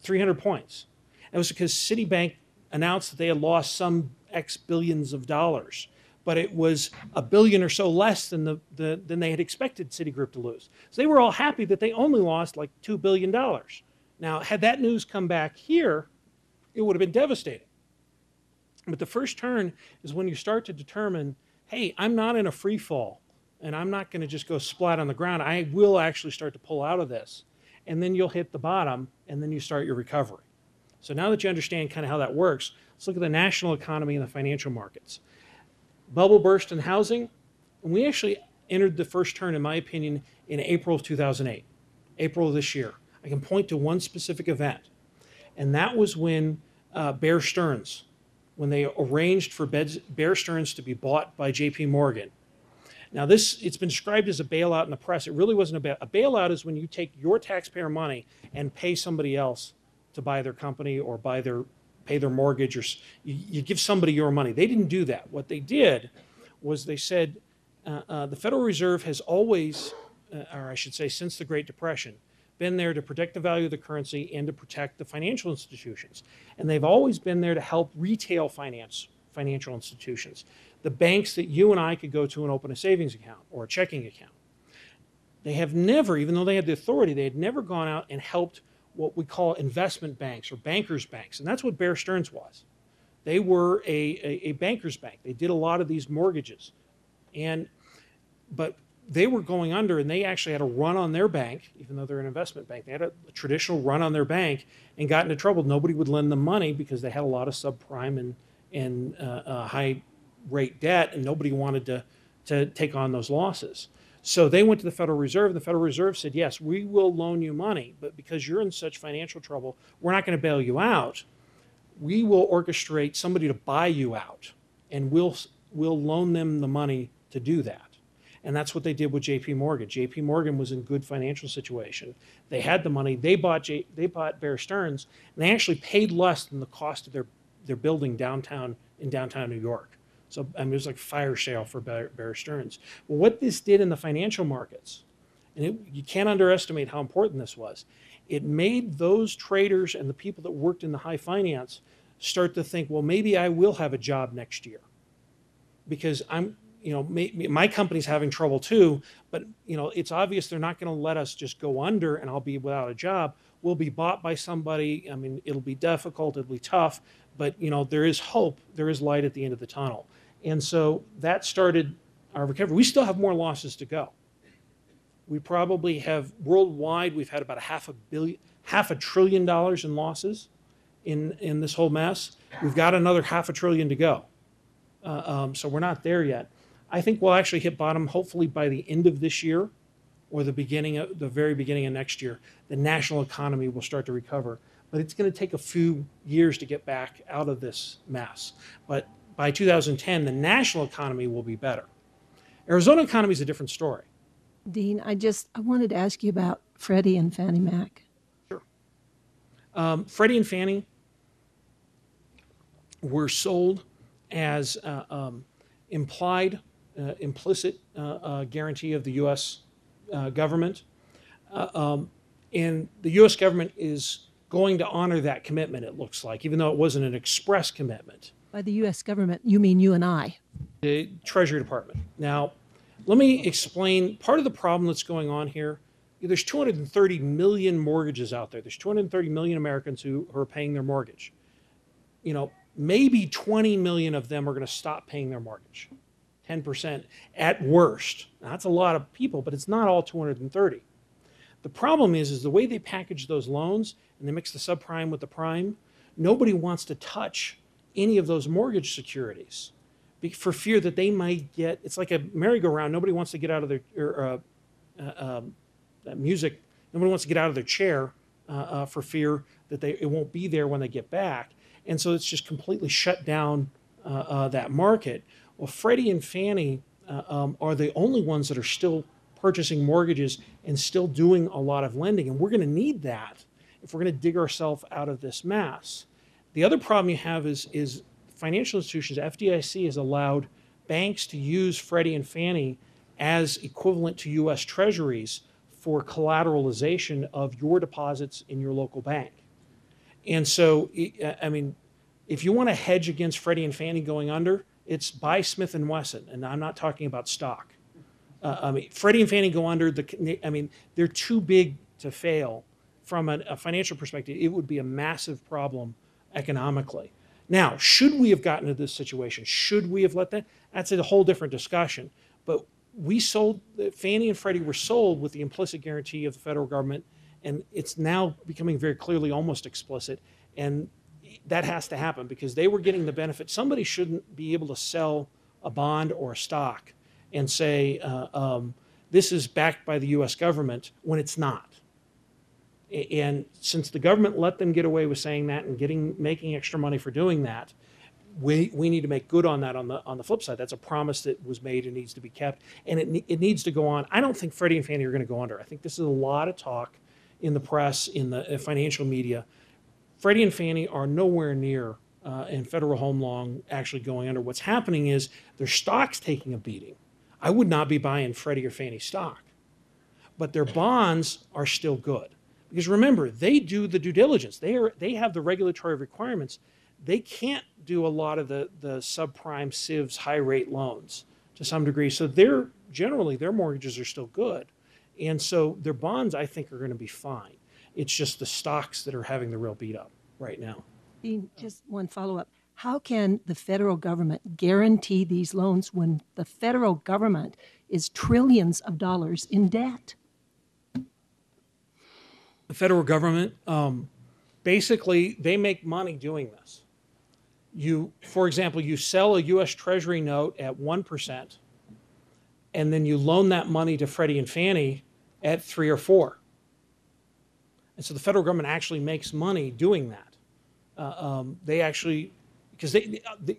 300 points. It was because Citibank announced that they had lost some X billions of dollars, but it was a billion or so less than than they had expected Citigroup to lose. So they were all happy that they only lost like $2 billion. Now, had that news come back here, it would have been devastating. But the first turn is when you start to determine, hey, I'm not in a free fall, and I'm not going to just go splat on the ground. I will actually start to pull out of this. And then you'll hit the bottom, and then you start your recovery. So now that you understand kind of how that works, let's look at the national economy and the financial markets. Bubble burst in housing, and we actually entered the first turn, in my opinion, in April of 2008, April of this year. I can point to one specific event, and that was when Bear Stearns, when they arranged for Bear Stearns to be bought by JP Morgan. Now it's been described as a bailout in the press. It really wasn't a bailout is when you take your taxpayer money and pay somebody else to buy their company or pay their mortgage, or you give somebody your money. They didn't do that. What they did was they said the Federal Reserve has always, or I should say since the Great Depression, been there to protect the value of the currency and to protect the financial institutions. And they've always been there to help retail financial institutions, the banks that you and I could go to and open a savings account or a checking account. They have never, even though they had the authority, they had never gone out and helped what we call investment banks or bankers banks. And that's what Bear Stearns was. They were a bankers bank. They did a lot of these mortgages. But they were going under, and they actually had a run on their bank, even though they're an investment bank. They had a traditional run on their bank and got into trouble. Nobody would lend them money because they had a lot of subprime and high rate debt, and nobody wanted to take on those losses. So they went to the Federal Reserve. The Federal Reserve said, yes, we will loan you money, but because you're in such financial trouble, we're not going to bail you out. We will orchestrate somebody to buy you out, and we'll loan them the money to do that. And that's what they did with JP Morgan. JP Morgan was in good financial situation. They had the money. They bought Bear Stearns, and they actually paid less than the cost of their building in downtown New York. So I mean, it was like fire sale for Bear Stearns. Well, what this did in the financial markets, and you can't underestimate how important this was, it made those traders and the people that worked in the high finance start to think, well, maybe I will have a job next year because my company's having trouble too, but it's obvious they're not going to let us just go under and I'll be without a job. We'll be bought by somebody. I mean, it'll be difficult, it'll be tough, but there is hope, there is light at the end of the tunnel. And so that started our recovery. We still have more losses to go. We probably have, worldwide, we've had about $500 billion in losses in this whole mess. We've got another $500 billion to go. So we're not there yet. I think we'll actually hit bottom hopefully by the end of this year or the very beginning of next year. The national economy will start to recover. But it's going to take a few years to get back out of this mess. But by 2010, the national economy will be better. Arizona economy is a different story. Dean, I wanted to ask you about Freddie and Fannie Mac. Sure. Freddie and Fannie were sold as implicit guarantee of the U.S. Government. And the U.S. government is going to honor that commitment, it looks like, even though it wasn't an express commitment. By the U.S. government, you mean you and I? The Treasury Department. Now, let me explain part of the problem that's going on here. There's 230 million mortgages out there. There's 230 million Americans who are paying their mortgage. Maybe 20 million of them are going to stop paying their mortgage, 10% at worst. Now, that's a lot of people, but it's not all 230. The problem is the way they package those loans and they mix the subprime with the prime, nobody wants to touch any of those mortgage securities for fear that they might get, it's like a merry-go-round. Nobody wants to get out of their music. Nobody wants to get out of their chair for fear that it won't be there when they get back. And so it's just completely shut down that market. Well, Freddie and Fannie are the only ones that are still purchasing mortgages and still doing a lot of lending. And we're going to need that if we're going to dig ourselves out of this mess. The other problem you have is financial institutions. FDIC has allowed banks to use Freddie and Fannie as equivalent to U.S. Treasuries for collateralization of your deposits in your local bank. And so, I mean, if you want to hedge against Freddie and Fannie going under, it's buy Smith and Wesson, and I'm not talking about stock. I mean, Freddie and Fannie go under. I mean, they're too big to fail from a financial perspective. It would be a massive problem economically. Now, should we have gotten to this situation? Should we have let that? That's a whole different discussion. But we sold, Fannie and Freddie were sold with the implicit guarantee of the federal government, and it's now becoming very clearly almost explicit. And that has to happen because they were getting the benefit. Somebody shouldn't be able to sell a bond or a stock and say, this is backed by the US government when it's not. And since the government let them get away with saying that and making extra money for doing that, we need to make good on that on the flip side. That's a promise that was made and needs to be kept, and it needs to go on. I don't think Freddie and Fannie are going to go under. I think this is a lot of talk in the press, in the financial media. Freddie and Fannie are nowhere near in federal home loan actually going under. What's happening is their stock's taking a beating. I would not be buying Freddie or Fannie stock, but their bonds are still good. Because remember, they do the due diligence. They have the regulatory requirements. They can't do a lot of the subprime CIVs high rate loans to some degree. So generally their mortgages are still good. And so their bonds, I think, are going to be fine. It's just the stocks that are having the real beat up right now. Dean, just one follow-up. How can the federal government guarantee these loans when the federal government is trillions of dollars in debt? The federal government, basically, they make money doing this. For example, you sell a U.S. Treasury note at 1%, and then you loan that money to Freddie and Fannie at 3 or 4. And so the federal government actually makes money doing that. They actually, because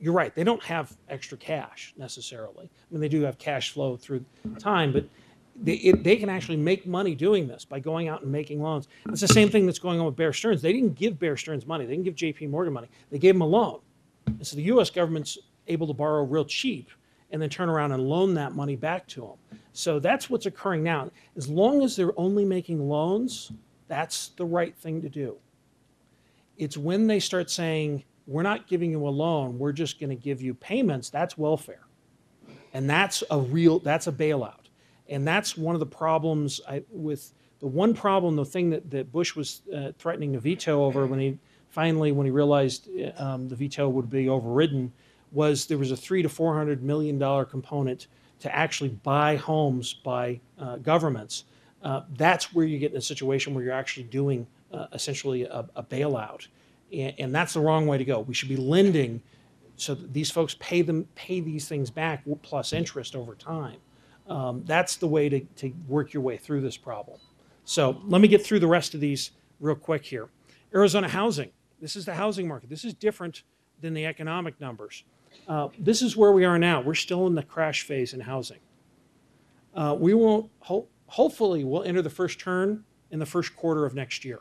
you're right, they don't have extra cash necessarily. I mean, they do have cash flow through time, but they can actually make money doing this by going out and making loans. It's the same thing that's going on with Bear Stearns. They didn't give Bear Stearns money. They didn't give J.P. Morgan money. They gave them a loan. And so the U.S. government's able to borrow real cheap and then turn around and loan that money back to them. So that's what's occurring now. As long as they're only making loans, that's the right thing to do. It's when they start saying, we're not giving you a loan, we're just going to give you payments, that's welfare. And that's a bailout. And that's one of the problems the thing that Bush was threatening to veto over when he realized the veto would be overridden, was there was a $300 to $400 million component to actually buy homes by governments. That's where you get in a situation where you're actually doing essentially a bailout. And that's the wrong way to go. We should be lending so that these folks pay these things back plus interest over time. That's the way to work your way through this problem. So let me get through the rest of these real quick here. Arizona housing. This is the housing market. This is different than the economic numbers. This is where we are now. We're still in the crash phase in housing. Hopefully we'll enter the first turn in the first quarter of next year.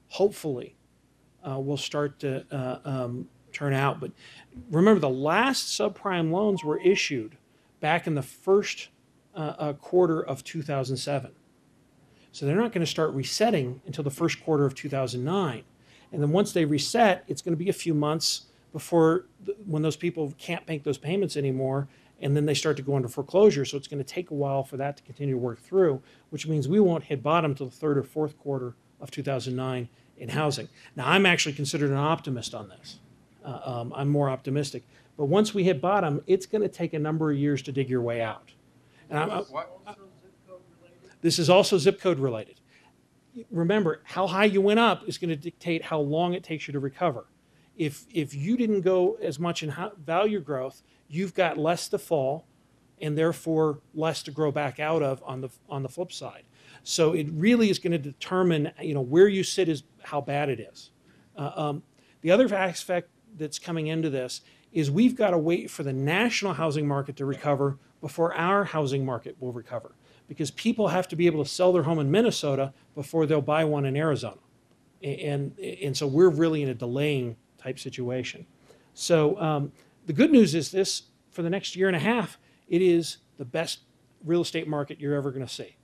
Hopefully we'll start to turn out. But remember, the last subprime loans were issued back in the first quarter of 2007. So they're not going to start resetting until the first quarter of 2009. And then once they reset, it's going to be a few months before when those people can't make those payments anymore, and then they start to go into foreclosure. So it's going to take a while for that to continue to work through, which means we won't hit bottom until the third or fourth quarter of 2009 in housing. Now, I'm actually considered an optimist on this. I'm more optimistic. But once we hit bottom, it's going to take a number of years to dig your way out. And this is also zip code related. Remember, how high you went up is going to dictate how long it takes you to recover. If you didn't go as much in value growth, you've got less to fall, and therefore less to grow back out of on the flip side. So it really is going to determine, where you sit is how bad it is. The other aspect that's coming into this is we've got to wait for the national housing market to recover before our housing market will recover, because people have to be able to sell their home in Minnesota before they'll buy one in Arizona. And so we're really in a delaying type situation. So the good news is for the next year and a half, it is the best real estate market you're ever going to see.